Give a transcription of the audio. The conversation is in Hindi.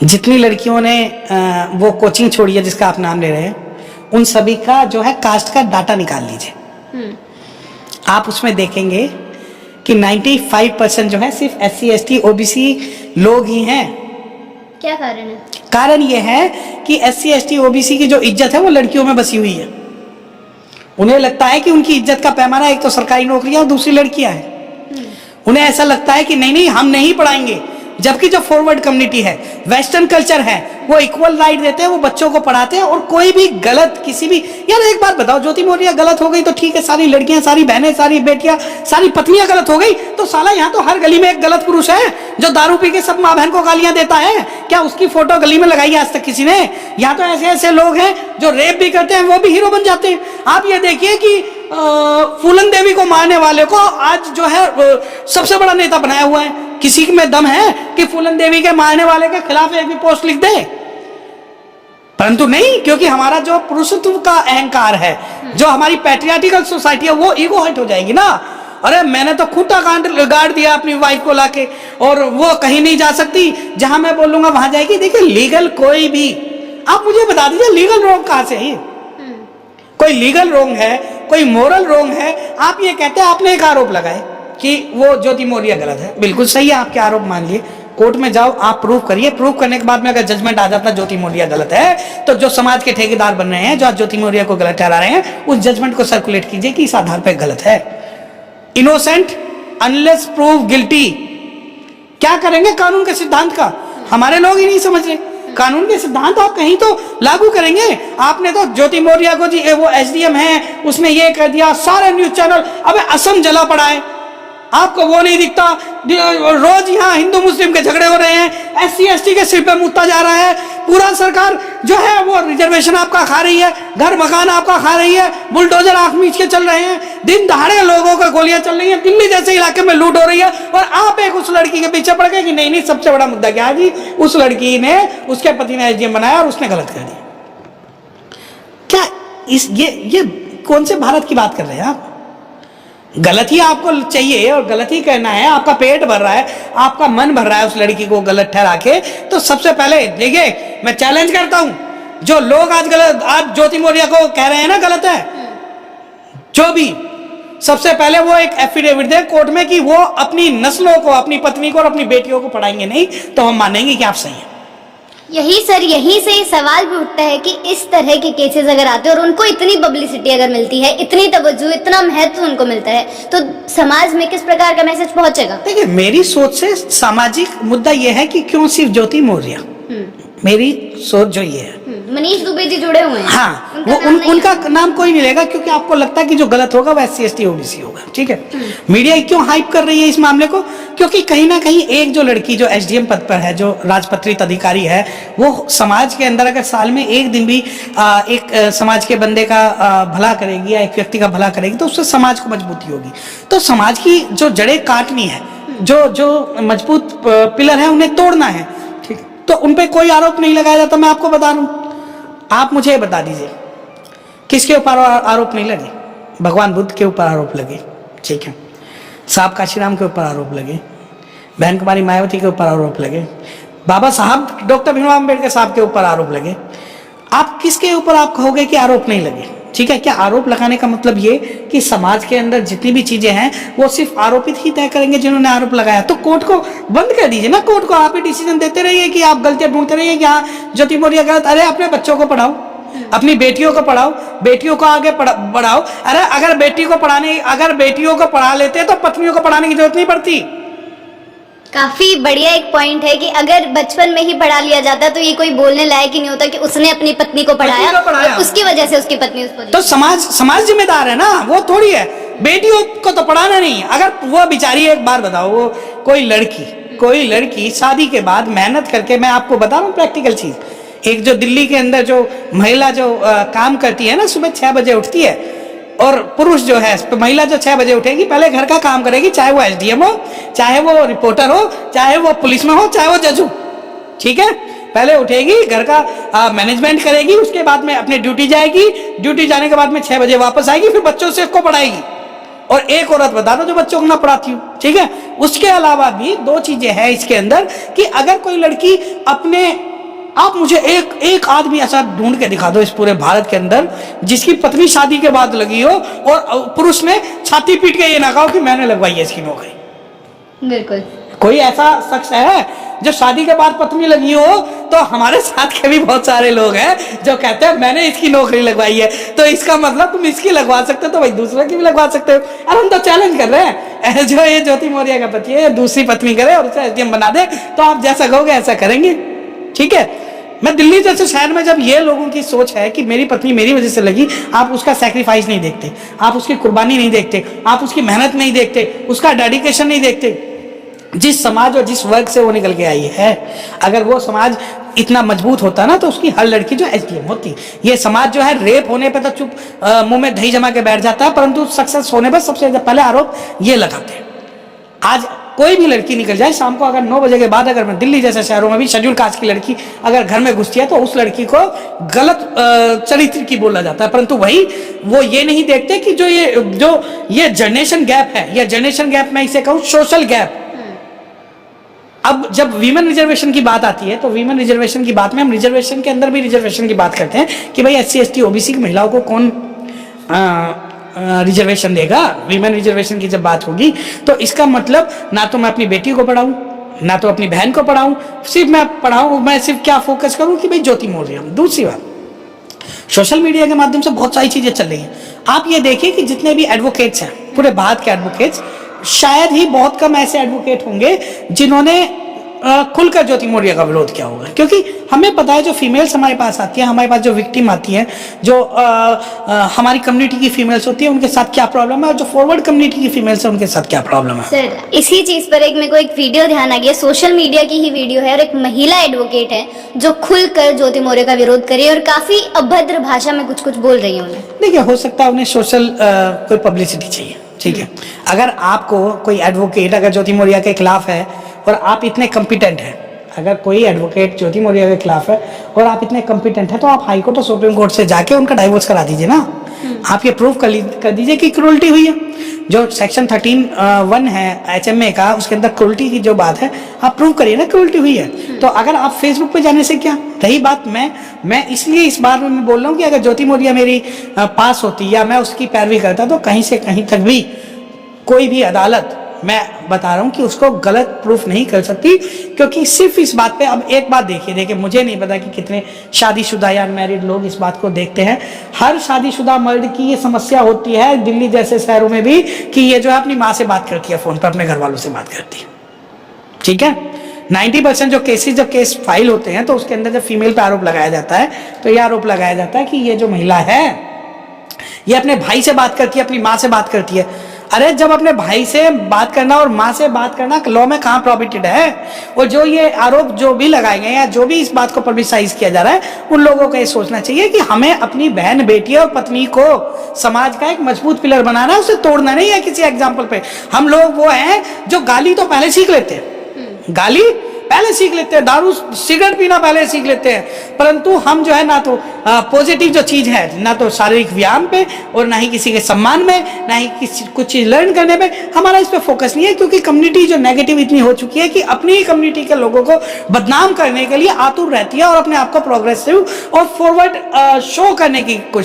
जितनी लड़कियों ने वो कोचिंग छोड़ी है जिसका आप नाम ले रहे हैं, उन सभी का जो है कास्ट का डाटा निकाल लीजिए। आप उसमें देखेंगे कि 95% जो है सिर्फ SC ST OBC लोग ही हैं। क्या कारण है? कारण ये है कि SC ST OBC की जो इज्जत है वो लड़कियों में बसी हुई है। उन्हें लगता है कि उनकी इज्जत का पैमाना एक तो सरकारी नौकरियां और दूसरी लड़कियां हैं। उन्हें ऐसा लगता है कि नहीं नहीं हम नहीं पढ़ाएंगे, जबकि जो फॉरवर्ड कम्युनिटी है, वेस्टर्न कल्चर है, वो इक्वल राइट देते हैं, वो बच्चों को पढ़ाते हैं। और कोई भी गलत किसी भी, यार एक बात बताओ, ज्योति मौर्य गलत हो गई तो ठीक है, सारी लड़कियां, सारी बहनें, सारी बेटियां, सारी पत्नियां गलत हो गई तो साला यहाँ तो हर गली में एक गलत पुरुष है जो दारू पी के सब माँ बहन को गालियां देता है। क्या उसकी फोटो गली में लगाई है आज तक किसी ने? यहाँ तो ऐसे ऐसे लोग हैं जो रेप भी करते हैं, वो भी हीरो बन जाते हैं। आप ये देखिए कि फूलन देवी को मारने वाले को आज जो है सबसे बड़ा नेता बनाया हुआ है। किसी में दम है कि फूलन देवी के मारने वाले के खिलाफ एक भी पोस्ट लिख दे? परंतु नहीं, क्योंकि हमारा जो पुरुषत्व का अहंकार है, जो हमारी पैट्रियार्टिकल सोसाइटी है, वो ईगो हर्ट हो जाएगी ना। अरे मैंने तो खूंटा गाड़ दिया अपनी वाइफ को लाके, और वो कहीं नहीं जा सकती, जहां मैं बोलूंगा वहां जाएगी। देखिए लीगल कोई भी, आप मुझे बता दीजिए लीगल रोंग कहां से है? कोई लीगल रोंग है, कोई मोरल रोंग है? आप ये कहते हैं, आपने एक आरोप लगाए कि वो ज्योति मौर्य गलत है, बिल्कुल सही है, आपके आरोप मान लिए, कोर्ट में जाओ, आप प्रूव करिए। प्रूव करने के बाद में अगर जजमेंट आ जाता ज्योति मौर्य गलत है, तो जो समाज के ठेकेदार बन रहे हैं, जो आज ज्योति मौर्य को गलत ठहरा रहे हैं, उस जजमेंट को सर्कुलेट कीजिए कि इस आधार पर गलत है। Innocent unless prove guilty. क्या करेंगे कानून के सिद्धांत का? हमारे लोग ही नहीं समझ रहे। कानून के सिद्धांत आप कहीं तो लागू करेंगे। आपने तो ज्योति मौर्य को जी वो SDM है, उसने ये कर दिया, सारे न्यूज चैनल, अबे असम जला पड़ा है, आपको वो नहीं दिखता? रोज यहाँ हिंदू मुस्लिम के झगड़े हो रहे हैं, SC ST के सिर पे मुद्दा जा रहा है, पूरा सरकार जो है वो रिजर्वेशन आपका खा रही है, घर मकान आपका खा रही है, बुलडोजर आंख मीच के चल रहे हैं, दिन दहाड़े लोगों का गोलियां चल रही है, दिल्ली जैसे इलाके में लूट हो रही है, और आप एक उस लड़की के पीछे पड़ गए कि नहीं नहीं सबसे बड़ा मुद्दा क्या है जी, उस लड़की ने, उसके पति ने SDM बनाया और उसने गलत कर दिया। क्या ये कौन से भारत की बात कर रहे हैं आप? गलत ही आपको चाहिए और गलत ही कहना है, आपका पेट भर रहा है, आपका मन भर रहा है उस लड़की को गलत ठहरा के, तो सबसे पहले देखिए मैं चैलेंज करता हूं, जो लोग आज ज्योति मौर्य को कह रहे हैं ना गलत है, जो भी, सबसे पहले वो एक एफिडेविट दे कोर्ट में कि वो अपनी नस्लों को, अपनी पत्नी को और अपनी बेटियों को पढ़ाएंगे नहीं, तो हम मानेंगे कि आप सही हैं। यहीं से सवाल भी उठता है कि इस तरह के केसेस अगर आते हैं और उनको इतनी पब्लिसिटी अगर मिलती है, इतनी तवज्जो, इतना महत्व उनको मिलता है, तो समाज में किस प्रकार का मैसेज पहुंचेगा? देखिए मेरी सोच से सामाजिक मुद्दा यह है कि क्यों सिर्फ ज्योति मौर्य, मेरी सोच जो ये है। मनीष दुबे जी जुड़े हुए हैं, हाँ, उनका नाम कोई नहीं लेगा, क्योंकि आपको लगता है कि जो गलत होगा वो SC ST OBC होगा, ठीक है। मीडिया क्यों हाइप कर रही है इस मामले को? क्योंकि कहीं ना कहीं एक जो लड़की जो SDM पद पर है, जो राजपत्रित अधिकारी है, वो समाज के अंदर अगर साल में एक दिन भी एक समाज के बंदे का भला करेगी या एक व्यक्ति का भला करेगी, तो उससे समाज को मजबूती होगी। तो समाज की जो जड़ें काटनी है, जो मजबूत पिलर है उन्हें तोड़ना है, ठीक है। तो उन पर कोई आरोप नहीं लगाया जाता। मैं आपको बता दूं, आप मुझे बता दीजिए किसके ऊपर आरोप नहीं लगे? भगवान बुद्ध के ऊपर आरोप लगे, ठीक है, साहब काशीराम के ऊपर आरोप लगे, बहन कुमारी मायावती के ऊपर आरोप लगे, बाबा साहब डॉक्टर भीमराव अम्बेडकर साहब के ऊपर आरोप लगे। आप किसके ऊपर आप कहोगे कि आरोप नहीं लगे? ठीक है, क्या आरोप लगाने का मतलब ये कि समाज के अंदर जितनी भी चीजें हैं वो सिर्फ आरोपित ही तय करेंगे जिन्होंने आरोप लगाया? तो कोर्ट को बंद कर दीजिए ना, कोर्ट को आप ही डिसीजन देते रहिए कि आप गलतियां ढूंढते रहिए कि हाँ ज्योति मौर्य गलत। अरे अपने बच्चों को पढ़ाओ, अपनी बेटियों को पढ़ाओ, बेटियों को आगे बढ़ाओ। अरे अगर बेटियों को पढ़ा लेते तो पत्नियों को पढ़ाने की जरूरत नहीं पड़ती। काफी बढ़िया एक पॉइंट है कि अगर बचपन में ही पढ़ा लिया जाता तो ये कोई बोलने लायक ही नहीं होता कि उसने अपनी पत्नी को पढ़ाया और उसकी वजह से उसकी पत्नी उसको। तो समाज जिम्मेदार है ना, वो थोड़ी है। बेटियों को तो पढ़ाना नहीं है। अगर वो बेचारी, एक बार बताओ, वो कोई लड़की शादी के बाद मेहनत करके, मैं आपको बता रहा हूँ प्रैक्टिकल चीज, एक जो दिल्ली के अंदर जो महिला जो काम करती है ना, सुबह 6 बजे उठती है, और पुरुष जो है, महिला जो 6 बजे उठेगी, पहले घर का काम करेगी, चाहे वो SDM हो, चाहे वो रिपोर्टर हो, चाहे वो पुलिस में हो, चाहे वो जज हो, ठीक है। पहले उठेगी, घर का मैनेजमेंट करेगी, उसके बाद में अपनी ड्यूटी जाएगी, ड्यूटी जाने के बाद में 6 बजे वापस आएगी, फिर बच्चों से इसको पढ़ाएगी। और एक औरत बता दो जो बच्चों को ना पढ़ाती हूँ, ठीक है। उसके अलावा भी 2 चीजें हैं इसके अंदर कि अगर कोई लड़की अपने आप मुझे एक आदमी ऐसा ढूंढ के दिखा दो इस पूरे भारत के अंदर जिसकी पत्नी शादी के बाद लगी हो और पुरुष ने छाती पीट के ये ना कहो कि मैंने लगवाई है इसकी नौकरी। बिल्कुल। कोई ऐसा शख्स है जो शादी के बाद पत्नी लगी हो? तो हमारे साथ के भी बहुत सारे लोग हैं जो कहते हैं मैंने इसकी नौकरी लगवाई है, तो इसका मतलब तुम इसकी लगवा सकते हो तो भाई दूसरे की भी लगवा सकते हो। और हम तो चैलेंज कर रहे हैं, जो ये ज्योति मौर्य का पति है दूसरी पत्नी करे और उसे एसडीएम बना दे तो आप जैसा कहोगे ऐसा करेंगे, ठीक है। मैं दिल्ली जैसे शहर में जब ये लोगों की सोच है कि मेरी पत्नी मेरी वजह से लगी, आप उसका सैक्रिफाइस नहीं देखते, आप उसकी कुर्बानी नहीं देखते, आप उसकी मेहनत नहीं देखते, उसका डेडिकेशन नहीं देखते। जिस समाज और जिस वर्ग से वो निकल के आई है, अगर वो समाज इतना मजबूत होता ना तो उसकी हर लड़की जो एसडीएम होती। ये समाज जो है रेप होने पे तो चुप मुंह में दही जमा के बैठ जाता है, परंतु सक्सेस होने पर सबसे पहले आरोप ये लगाते हैं। आज कोई भी लड़की निकल जाए शाम को अगर 9 बजे के बाद, अगर मैं दिल्ली जैसे शहरों में भी शेड्यूल कास्ट की लड़की अगर घर में घुसती है तो उस लड़की को गलत चरित्र की बोला जाता है, परंतु वही वो ये नहीं देखते कि जो ये जनरेशन गैप है, या जनरेशन गैप मैं इसे कहूँ सोशल गैप। अब जब वीमेन रिजर्वेशन की बात आती है तो वीमेन रिजर्वेशन की बात में हम रिजर्वेशन के अंदर भी रिजर्वेशन की बात करते हैं कि भाई SC ST OBC की महिलाओं को कौन रिजर्वेशन देगा। वीमेन रिजर्वेशन की जब बात होगी तो इसका मतलब ना तो मैं अपनी बेटी को पढ़ाऊं ना तो अपनी बहन को पढ़ाऊं, सिर्फ मैं पढ़ाऊं, मैं सिर्फ क्या फोकस करूं कि भाई ज्योति मौर्य। दूसरी बात, सोशल मीडिया के माध्यम से बहुत सारी चीजें चल रही हैं। आप ये देखिए कि जितने भी एडवोकेट्स हैं पूरे भारत के एडवोकेट्स, शायद ही बहुत कम ऐसे एडवोकेट होंगे जिन्होंने खुलकर ज्योति मौर्य का विरोध किया होगा, क्योंकि हमें पता है जो फीमेल्स हमारे पास आती है, हमारे पास जो विक्टिम आती है, जो हमारी कम्युनिटी की फीमेल्स होती है उनके साथ क्या प्रॉब्लम है, और जो फॉरवर्ड कम्युनिटी की फीमेल्स है उनके साथ क्या प्रॉब्लम है। सर इसी चीज पर मेरे को एक वीडियो ध्यान आ गया, सोशल मीडिया की ही वीडियो है और एक महिला एडवोकेट है जो खुलकर ज्योति मौर्य का विरोध कर रही है और काफी अभद्र भाषा में कुछ कुछ बोल रही है उन्हें। देखिए, हो सकता है उन्हें सोशल कोई पब्लिसिटी चाहिए, ठीक है। अगर आपको कोई एडवोकेट अगर ज्योति मौर्य के खिलाफ है और आप इतने कॉम्पिटेंट हैं, अगर कोई एडवोकेट ज्योति मौर्य के खिलाफ है और आप इतने कॉम्पिटेंट हैं तो आप हाई कोर्ट और सुप्रीम कोर्ट से जाके उनका डाइवोर्स करा दीजिए ना। आप ये प्रूव कर दीजिए कि क्रूरल्टी हुई है। जो सेक्शन 13(1) है HMA का, उसके अंदर क्रूरल्टी की जो बात है आप प्रूव करिए ना क्रूरल्टी हुई है। तो अगर आप फेसबुक पे जाने से क्या रही बात, मैं इसलिए इस बार में बोल रहा हूँ कि अगर ज्योति मौर्य मेरी पास होती या मैं उसकी पैरवी करता तो कहीं से कहीं तक भी कोई भी अदालत, मैं बता रहा हूं कि उसको गलत प्रूफ नहीं कर सकती, क्योंकि सिर्फ इस बात पे। अब एक बात देखिए मुझे नहीं पता कि कितने शादीशुदा या अनमैरिड लोग इस बात को देखते हैं। हर शादीशुदा मर्द की ये समस्या होती है दिल्ली जैसे शहरों में भी कि ये जो है अपनी माँ से बात करती है, फोन पर अपने घर वालों से बात करती है, ठीक है। 90% जो केसेस जब केस फाइल होते हैं तो उसके अंदर जब फीमेल पे आरोप लगाया जाता है तो यह आरोप लगाया जाता है कि ये जो महिला है ये अपने भाई से बात करती है, अपनी माँ से बात करती है। अरे जब अपने भाई से बात करना और माँ से बात करना लॉ में कहाँ प्रोहिबिटेड है? और जो ये आरोप जो भी लगाए गए या जो भी इस बात को पब्लिसाइज किया जा रहा है, उन लोगों को ये सोचना चाहिए कि हमें अपनी बहन, बेटी और पत्नी को समाज का एक मजबूत पिलर बनाना है, उसे तोड़ना नहीं है किसी एग्जाम्पल पे। हम लोग वो हैं जो गाली तो पहले सीख लेते हैं, गाली पहले सीख लेते हैं, दारू सिगरेट पीना पहले सीख लेते हैं, परंतु हम जो है ना तो पॉजिटिव जो चीज है, ना तो शारीरिक व्यायाम पे और ना ही किसी के सम्मान में, ना ही किसी कुछ चीज लर्न करने पे हमारा इस पे फोकस नहीं है, क्योंकि कम्युनिटी जो नेगेटिव इतनी हो चुकी है कि अपनी ही कम्युनिटी के लोगों को बदनाम करने के लिए आतुर रहती है और अपने आप को प्रोग्रेसिव और फॉरवर्ड शो करने की कोशिश